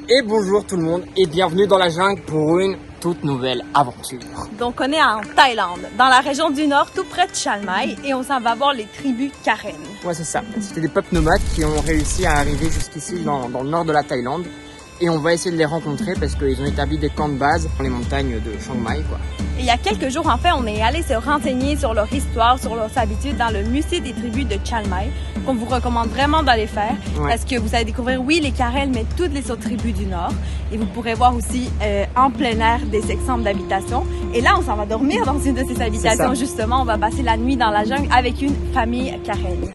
Et bonjour tout le monde et bienvenue dans la jungle pour une toute nouvelle aventure. Donc on est en Thaïlande, dans la région du Nord, tout près de Chiang Mai, et on s'en va voir les tribus Karen. Ouais, c'est ça. C'était des peuples nomades qui ont réussi à arriver jusqu'ici dans le nord de la Thaïlande. Et on va essayer de les rencontrer parce qu'ils ont établi des camps de base dans les montagnes de Chiang Mai, quoi. Et il y a quelques jours, en fait, on est allé se renseigner sur leur histoire, sur leurs habitudes dans le musée des tribus de Chiang Mai, qu'on vous recommande vraiment d'aller faire. Ouais. Parce que vous allez découvrir, oui, les Karen, mais toutes les autres tribus du Nord. Et vous pourrez voir aussi en plein air des exemples d'habitation. Et là, on s'en va dormir dans une de ces habitations. Justement, on va passer la nuit dans la jungle avec une famille Karen.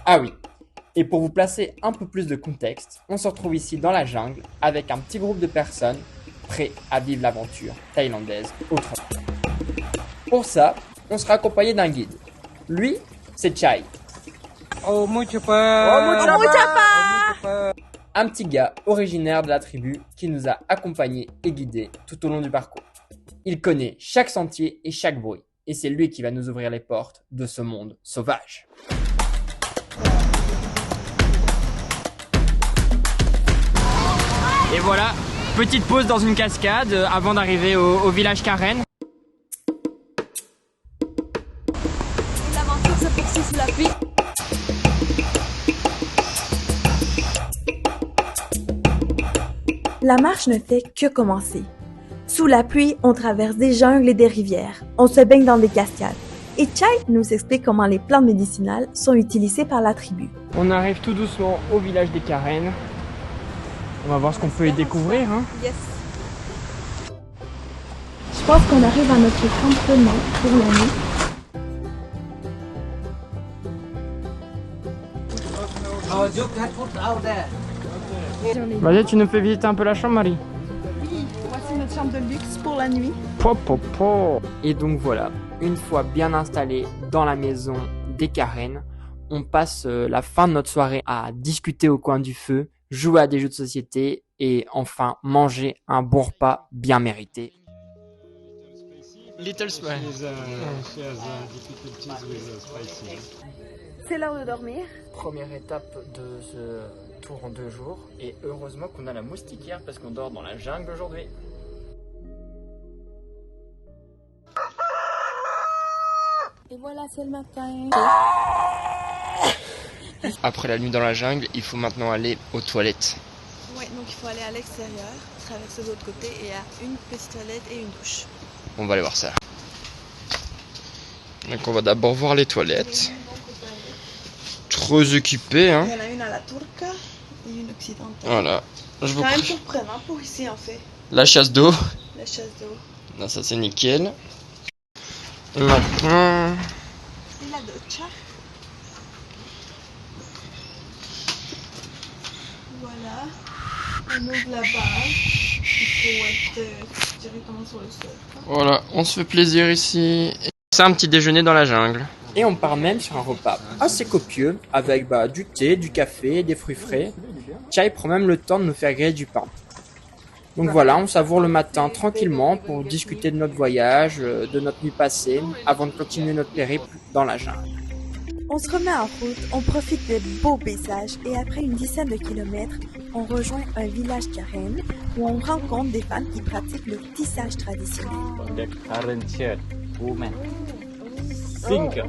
Ah oui. Et pour vous placer un peu plus de contexte, on se retrouve ici dans la jungle avec un petit groupe de personnes prêts à vivre l'aventure thaïlandaise autrement. Pour ça, on sera accompagné d'un guide. Lui, c'est Chai. Oh, Muchapa! Un petit gars originaire de la tribu qui nous a accompagnés et guidés tout au long du parcours. Il connaît chaque sentier et chaque bruit. Et c'est lui qui va nous ouvrir les portes de ce monde sauvage. Et voilà, petite pause dans une cascade avant d'arriver au village Karen. L'aventure se poursuit sous la pluie. La marche ne fait que commencer. Sous la pluie, on traverse des jungles et des rivières. On se baigne dans des cascades. Et Chai nous explique comment les plantes médicinales sont utilisées par la tribu. On arrive tout doucement au village des Karen. On va voir ce qu'on peut y découvrir. Hein. Yes. Je pense qu'on arrive à notre campement pour la nuit. Vas-y, tu nous fais visiter un peu la chambre, Marie. Oui, voici notre chambre de luxe pour la nuit. Et donc voilà, une fois bien installé dans la maison des Karen, on passe la fin de notre soirée à discuter au coin du feu, jouer à des jeux de société et enfin manger un bon repas bien mérité. Little Spicy. C'est l'heure de dormir. Première étape de ce tour en 2 jours et heureusement qu'on a la moustiquaire parce qu'on dort dans la jungle aujourd'hui. Et voilà, c'est le matin. Après la nuit dans la jungle, il faut maintenant aller aux toilettes. Ouais, donc il faut aller à l'extérieur, traverser de l'autre côté et il y a une petite toilette et une douche. On va aller voir ça. Donc on va d'abord voir les toilettes. Trop équipées, hein. Il y en a une à la turca et une occidentale. Voilà. Je vous C'est quand même prie. surprenant pour ici en fait, La chasse d'eau. la chasse d'eau. Là, ça c'est nickel. Maintenant, Et la doccia. Voilà. On ouvre la base. Il faut être directement sur le sol. voilà, on se fait plaisir ici. C'est un petit déjeuner dans la jungle. Et on part même sur un repas assez copieux avec du thé, du café, des fruits frais. Chai prend même le temps de nous faire griller du pain. Donc voilà, on savoure le matin tranquillement pour discuter de notre voyage, de notre nuit passée, avant de continuer notre périple dans la jungle. On se remet en route, on profite des beaux paysages et après une dizaine de kilomètres, on rejoint un village Karen où on rencontre des femmes qui pratiquent le tissage traditionnel. The current chair, woman. Singer.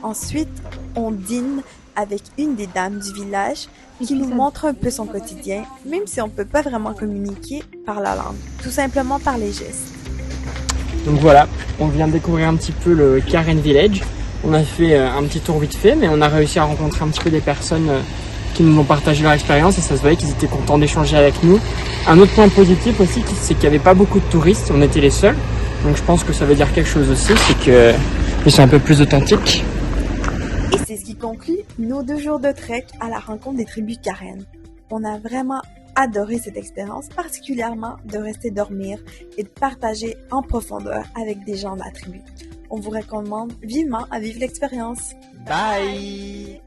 Ensuite, on dîne avec une des dames du village qui nous montre un peu son quotidien, même si on ne peut pas vraiment communiquer par la langue, tout simplement par les gestes. Donc voilà, on vient de découvrir un petit peu le Karen Village. On a fait un petit tour vite fait, mais on a réussi à rencontrer un petit peu des personnes qui nous ont partagé leur expérience et ça se voyait qu'ils étaient contents d'échanger avec nous. Un autre point positif aussi, c'est qu'il n'y avait pas beaucoup de touristes, on était les seuls. Donc je pense que ça veut dire quelque chose aussi, c'est qu'ils sont un peu plus authentiques. Et c'est ce qui conclut nos 2 jours de trek à la rencontre des tribus Karen. On a vraiment adoré cette expérience, particulièrement de rester dormir et de partager en profondeur avec des gens de la tribu. On vous recommande vivement à vivre l'expérience. Bye!